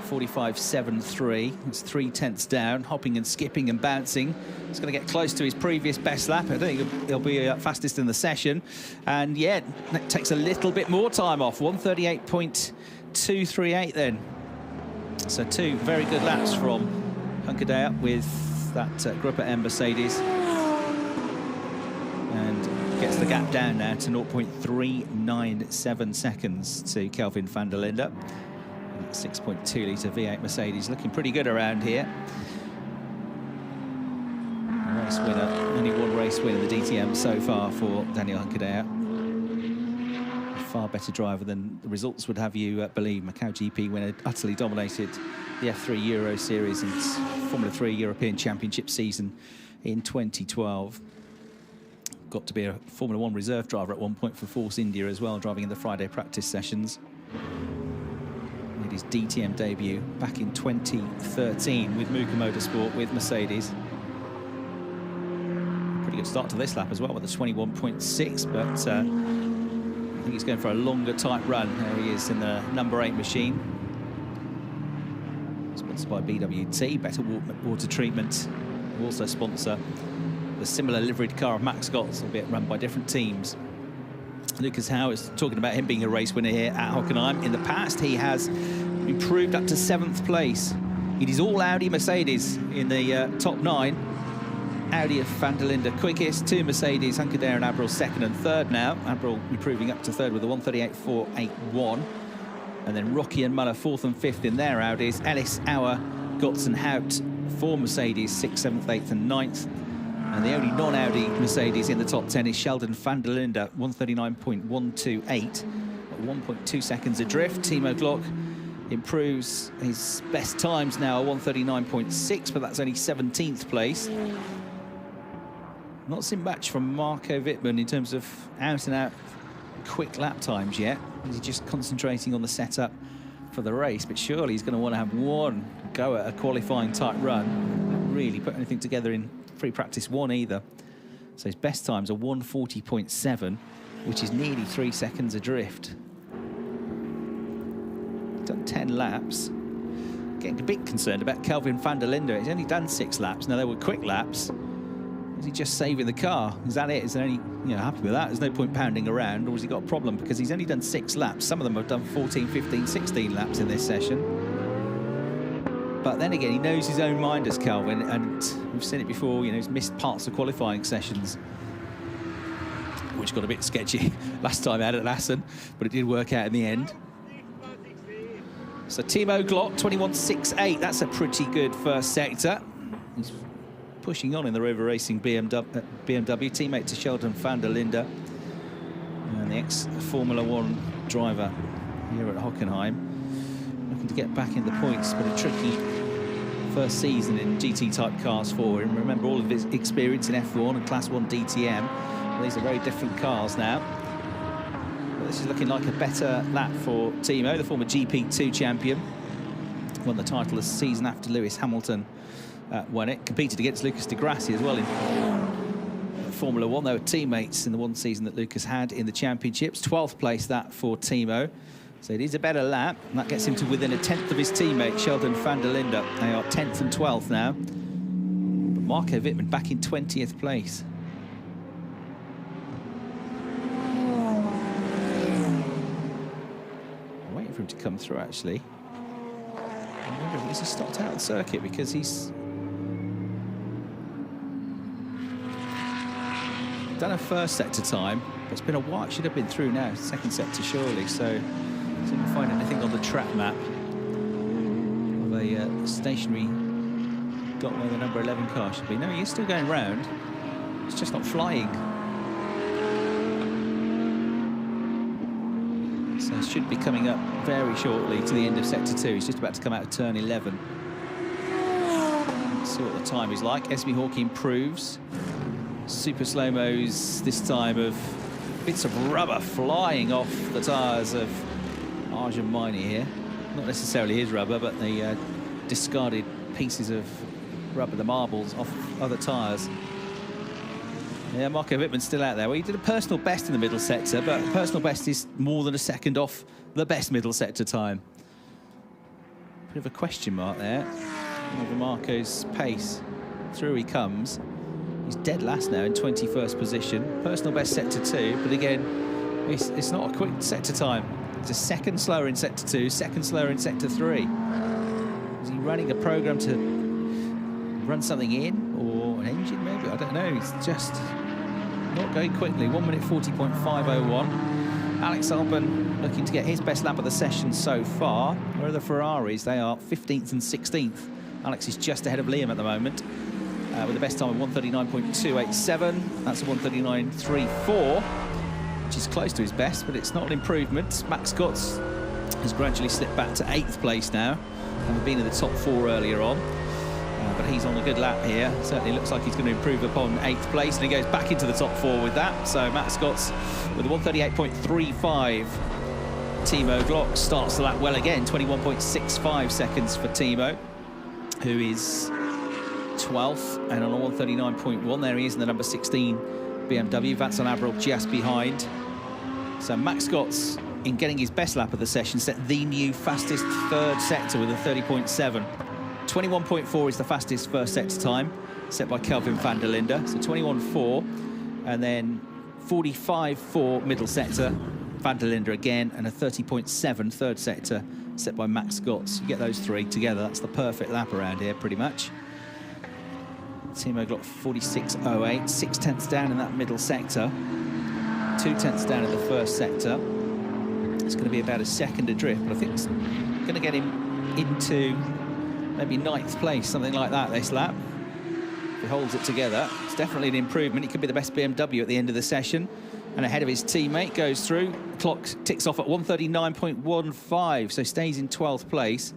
45.73. It's 3/10 down, hopping and skipping and bouncing. It's going to get close to his previous best lap. I don't think he'll be fastest in the session. And yeah, it takes a little bit more time off. 1:38.238 then. So 2 very good laps from Akadea with that Gruppe M Mercedes. And gets the gap down now to 0.397 seconds to Kelvin van der Linde. 6.2 litre V8 Mercedes, looking pretty good around here. Race winner, only 1 race win in the DTM so far for Daniel Akadea. A far better driver than the results would have you believe. Macau GP winner, utterly dominated the F3 Euro Series and Formula 3 European Championship season in 2012. Got to be a Formula 1 reserve driver at one point for Force India as well, driving in the Friday practice sessions. Made his DTM debut back in 2013 with Muka Motorsport with Mercedes. Pretty good start to this lap as well with a 21.6, but I think he's going for a longer tight run. There he is in the number 8 machine. Sponsored by BWT, Better Water Treatment, who also sponsor the similar liveried car of Max Scott's, albeit run by different teams. Lucas Hauer is talking about him being a race winner here at Hockenheim. In the past, he has improved up to 7th place. It is all Audi Mercedes in the top 9. Audi of van der Linde quickest, 2 Mercedes, Akadea and Abril 2nd and 3rd now. Abril improving up to 3rd with a 1:38.481. And then Rocky and Muller 4th and 5th in their Audis. Ellis, Auer, Gotts and Hout for Mercedes, 6th, 7th, 8th and 9th. And the only non-Audi Mercedes in the top 10 is Sheldon van der Linde, 139.128, 1.2 seconds adrift. Timo Glock improves his best times now, 139.6, but that's only 17th place. Not seen much from Marco Wittmann in terms of out-and-out quick lap times yet. He's just concentrating on the setup for the race, but surely he's going to want to have one go at a qualifying type run. Not really put anything together in free practice 1 either. So his best times are 140.7, which is nearly 3 seconds adrift. He's done 10 laps. Getting a bit concerned about Kelvin van der Linde. He's only done 6 laps. Now, they were quick laps. Is he just saving the car? Is that it? Is there any, happy with that? There's no point pounding around, or has he got a problem? Because he's only done 6 laps. Some of them have done 14, 15, 16 laps in this session. But then again, he knows his own mind as Kelvin, and we've seen it before, he's missed parts of qualifying sessions, which got a bit sketchy last time out at Lassen, but it did work out in the end. So Timo Glock, 21.68. That's a pretty good first sector. He's pushing on in the Rover Racing BMW teammate to Sheldon van der Linde, and the ex-Formula 1 driver here at Hockenheim, looking to get back in the points, but a tricky first season in GT-type cars for him. Remember all of his experience in F1 and Class 1 DTM. Well, these are very different cars now. But this is looking like a better lap for Timo, the former GP2 champion. Won the title a season after Lewis Hamilton won it. Competed against Lucas di Grassi as well in Formula 1. They were teammates in the one season that Lucas had in the championships. 12th place that for Timo. So it is a better lap, and that gets him to within a 10th of his teammate, Sheldon van der Linde. They are 10th and 12th now. But Marco Wittmann back in 20th place. I'm waiting for him to come through, actually. I wonder if he's stopped out of the circuit because he's done a first sector time, but it's been a while. It should have been through now, second sector surely. So see if we can find anything on the track map of a stationary dot where the number 11 car should be. No, he is still going round. It's just not flying. So it should be coming up very shortly to the end of sector 2. He's just about to come out of turn 11. Let's see what the time is like. SB Hawke improves. Super slow-mos this time of bits of rubber flying off the tyres of Arjun Maini here. Not necessarily his rubber, but the discarded pieces of rubber, the marbles, off other tyres. Yeah, Marco Wittmann's still out there. Well, he did a personal best in the middle sector, but personal best is more than a second off the best middle sector time. Bit of a question mark there over Marco's pace. Through he comes. He's dead last now in 21st position. Personal best sector 2, but again, it's not a quick sector time. It's a second slower in sector 2, second slower in sector 3. Is he running a program to run something in, or an engine maybe? I don't know. He's just not going quickly. 1 minute 40.501. Alex Albon looking to get his best lap of the session so far. Where are the Ferraris? They are 15th and 16th. Alex is just ahead of Liam at the moment, with the best time of 139.287. That's a 139.34, which is close to his best, but it's not an improvement. Max Gotts has gradually slipped back to 8th place now, and been in the top 4 earlier on. But he's on a good lap here. Certainly looks like he's going to improve upon 8th place, and he goes back into the top 4 with that. So Max Gotts with a 138.35. Timo Glock starts the lap well again, 21.65 seconds for Timo, who is 12th and on a 139.1. There he is in the number 16 BMW. Vincent Abril just behind. So Max Gotts, in getting his best lap of the session, set the new fastest third sector with a 30.7. 21.4 is the fastest first sector time, set by Kelvin van der Linde. So 21.4, and then 45.4 middle sector, van der Linde again, and a 30.7 third sector, set by Max Gotts. You get those 3 together, that's the perfect lap around here, pretty much. Timo Glock 46.08, 6/10ths down in that middle sector, 2/10ths down in the first sector. it's going to be about a second adrift, but I think it's going to get him into maybe 9th place, something like that, this lap. If he holds it together, it's definitely an improvement. He could be the best BMW at the end of the session. And ahead of his teammate, goes through. Clock ticks off at 1:39.15, so stays in 12th place.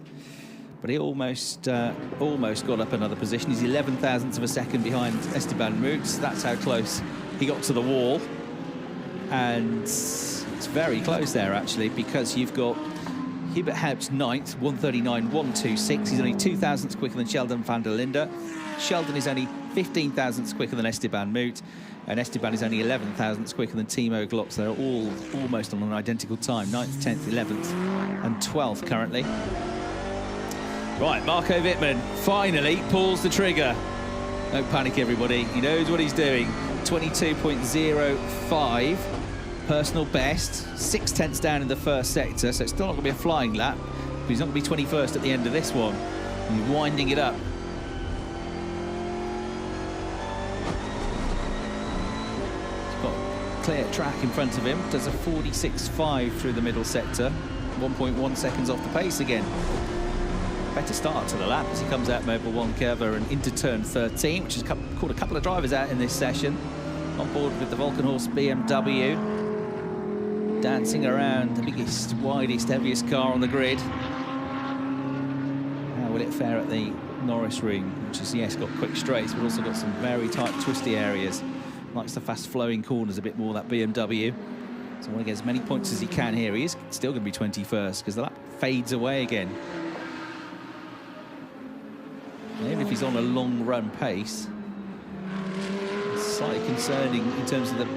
But he almost got up another position. He's 11 thousandths of a second behind Esteban Moots. That's how close he got to the wall. And it's very close there, actually, because you've got Hubert Houst 9th, 1:39.126. He's only 2 thousandths quicker than Sheldon van der Linde. Sheldon is only 15 thousandths quicker than Esteban Moot. And Esteban is only 11 thousandths quicker than Timo Glock. So they're all almost on an identical time. 9th, 10th, 11th and 12th currently. Right, Marco Wittmann finally pulls the trigger. Don't panic, everybody. He knows what he's doing. 22.05. Personal best. 6 tenths down in the first sector. So it's still not going to be a flying lap. But he's not going to be 21st at the end of this one. He's winding it up. Clear track in front of him, does a 46.5 through the middle sector, 1.1 seconds off the pace again. Better start to the lap as he comes out Mobile 1 cover and into turn 13, which has caught a couple of drivers out in this session. On board with the Hockenheimring BMW, dancing around the biggest, widest, heaviest car on the grid. How will it fare at the Norris Ring, which has, yes, got quick straights, but also got some very tight, twisty areas. Likes the fast-flowing corners a bit more, that BMW. So I want to get as many points as he can here. He is still going to be 21st because the lap fades away again. And even if he's on a long-run pace, it's slightly concerning in terms of the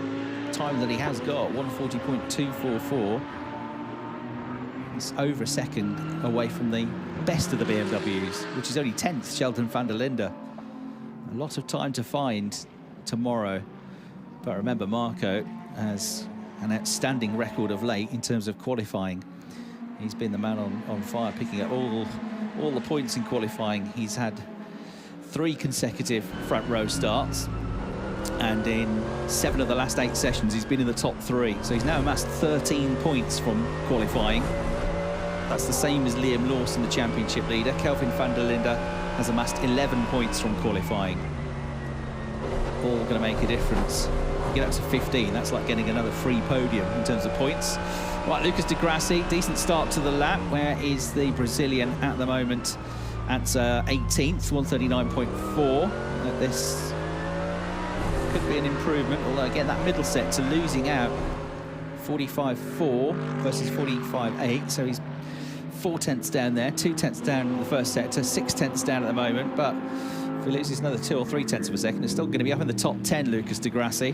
time that he has got, 1:40.244. It's over a second away from the best of the BMWs, which is only 10th, Sheldon van der Linde. A lot of time to find tomorrow. But remember, Marco has an outstanding record of late in terms of qualifying. He's been the man on fire, picking up all the points in qualifying. He's had 3 consecutive front row starts, and in 7 of the last 8 sessions, he's been in the top 3. So he's now amassed 13 points from qualifying. That's the same as Liam Lawson, the championship leader. Kelvin van der Linde has amassed 11 points from qualifying. All going to make a difference. Get up to 15, that's like getting another free podium in terms of points. Right, Lucas Di Grassi, decent start to the lap. Where is the Brazilian at the moment? At 18th, 1:39.4. This could be an improvement, although again, that middle sector losing out 45.4 versus 45.8, so he's 4 tenths down there, 2 tenths down in the first sector, 6 tenths down at the moment, but if he loses another 2 or 3 tenths of a second, it's still going to be up in the top 10, Lucas Di Grassi.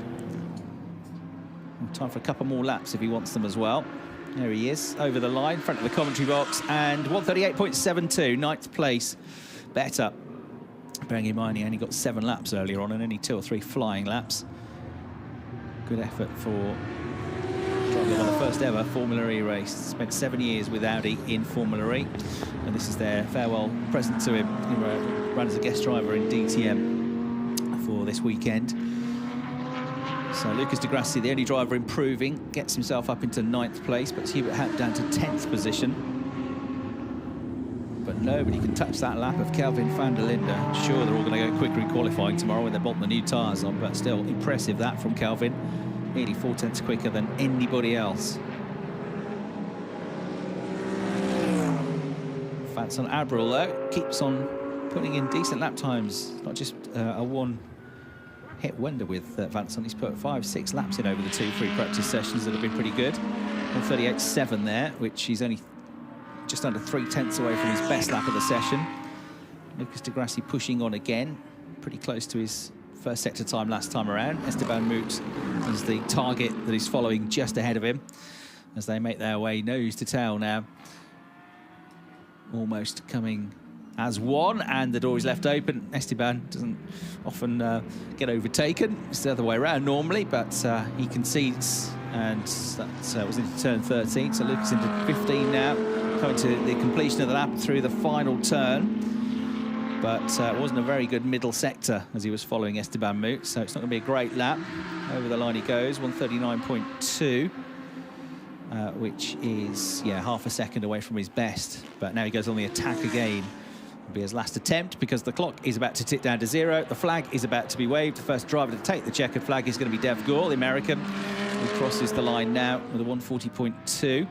Time for a couple more laps if he wants them as well. There he is, over the line, front of the commentary box, and 1:38.72, 9th place. Better. Bearing in mind he only got 7 laps earlier on and only 2 or 3 flying laps. Good effort for driving on the first ever Formula E race. Spent 7 years with Audi in Formula E, and this is their farewell present to him. He ran as a guest driver in DTM for this weekend. So Lucas Di Grassi, the only driver improving, gets himself up into 9th place, puts Hubert Houst down to 10th position. But nobody can touch that lap of Kelvin van der Linde. I'm sure they're all going to go quicker in qualifying tomorrow when they're bolting the new tyres on, but still impressive that from Kelvin. Nearly 4 tenths quicker than anybody else. Vincent Abril, though, keeps on putting in decent lap times, not just a one-hit wonder with Vincent. He's put 5-6 laps in over the 2 free practice sessions that have been pretty good. 1:38.7 there, which he's only just under 3 tenths away from his best lap of the session. Lucas Di Grassi pushing on again, pretty close to his first sector time last time around. Esteban Moot is the target that he's following just ahead of him as they make their way nose to tail now. Almost coming as one, and the door is left open. Esteban doesn't often get overtaken. It's the other way around normally, but he concedes, and that was into turn 13. So Lucas into 15 now, coming to the completion of the lap through the final turn. But it wasn't a very good middle sector as he was following Esteban Moot, so it's not going to be a great lap. Over the line he goes, 1:39.2. which is, half a second away from his best. But now he goes on the attack again. It'll be his last attempt because the clock is about to tick down to 0. The flag is about to be waved. The first driver to take the checkered flag is going to be Dev Gore, the American, who crosses the line now with a 1:40.2.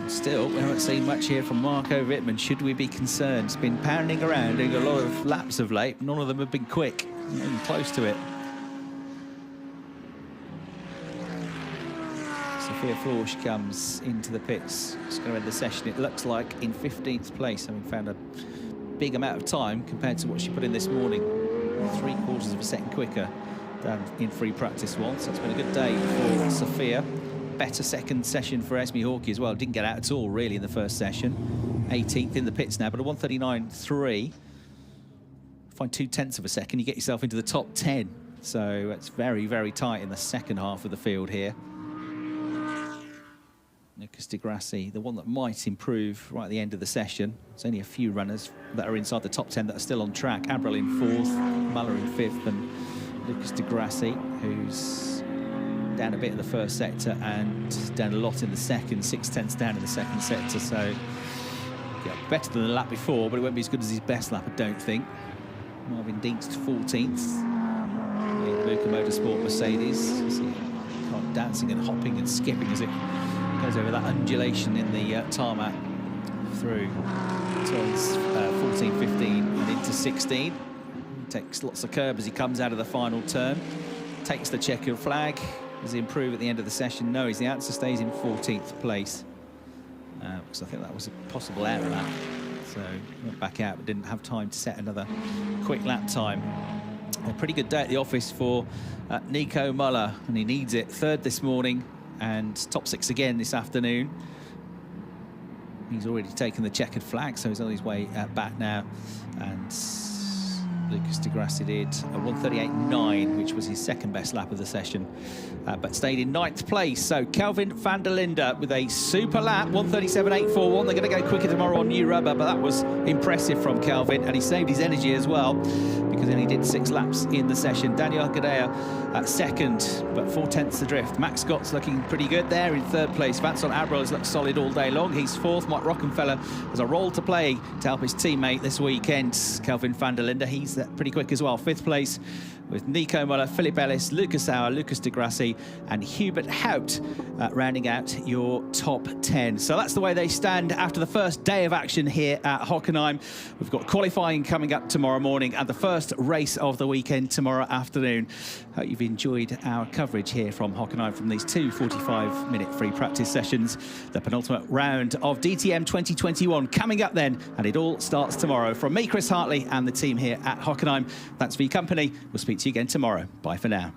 Still, we haven't seen much here from Marco Wittmann. Should we be concerned? He's been pounding around, doing a lot of laps of late. None of them have been quick, not even close to it. Sophia Florsch comes into the pits. It's going to end the session, it looks like, in 15th place, having found a big amount of time compared to what she put in this morning. 3/4 of a second quicker than in free practice once. So it's been a good day for Sophia. Better second session for Esme Hawkey as well. Didn't get out at all, really, in the first session. 18th in the pits now, but a 1:39.3. Find 2/10 of a second, you get yourself into the top 10. So it's very, very tight in the second half of the field here. Lucas Di Grassi, the one that might improve right at the end of the session. There's only a few runners that are inside the top 10 that are still on track. Abril in 4th, Muller in 5th, and Lucas Di Grassi, who's down a bit in the first sector and down a lot in the second, 6/10 down in the second sector. So, better than the lap before, but it won't be as good as his best lap, I don't think. Marvin Dietz 14th. In the Buka Motorsport Mercedes. See, dancing and hopping and skipping as it goes over that undulation in the tarmac through turns 14, 15 and into 16. Takes lots of curb as he comes out of the final turn. Takes the checkered flag. Does he improve at the end of the session? No, is the answer. Stays in 14th place. Because I think that was a possible error lap. So went back out but didn't have time to set another quick lap time. A pretty good day at the office for Nico Muller, and he needs it. 3rd this morning and top 6 again this afternoon. He's already taken the checkered flag, so he's on his way back now. And Lucas Di Grassi did a 1:38.9, which was his second best lap of the session, but stayed in 9th place. So Kelvin van der Linde with a super lap, 1:37.841. They're going to go quicker tomorrow on new rubber, but that was impressive from Kelvin, and he saved his energy as well because he only did 6 laps in the session. Daniel Akadea at 2nd, but 4/10 adrift. Max Scott's looking pretty good there in 3rd place. Vincent Abril has looked solid all day long. He's 4th. Mike Rockenfeller has a role to play to help his teammate this weekend. Kelvin van der Linde, he's pretty quick as well. 5th place with Nico Muller, Philip Ellis, Lucas Sauer, Lucas Di Grassi and Hubert Houst rounding out your top 10. So that's the way they stand after the first day of action here at Hockenheim. We've got qualifying coming up tomorrow morning and the first race of the weekend tomorrow afternoon. Hope you've enjoyed our coverage here from Hockenheim from these 2 45-minute free practice sessions. The penultimate round of DTM 2021 coming up then, and it all starts tomorrow. From me, Chris Hartley, and the team here at Hockenheim, thanks for your company. We'll speak to you again tomorrow. Bye for now.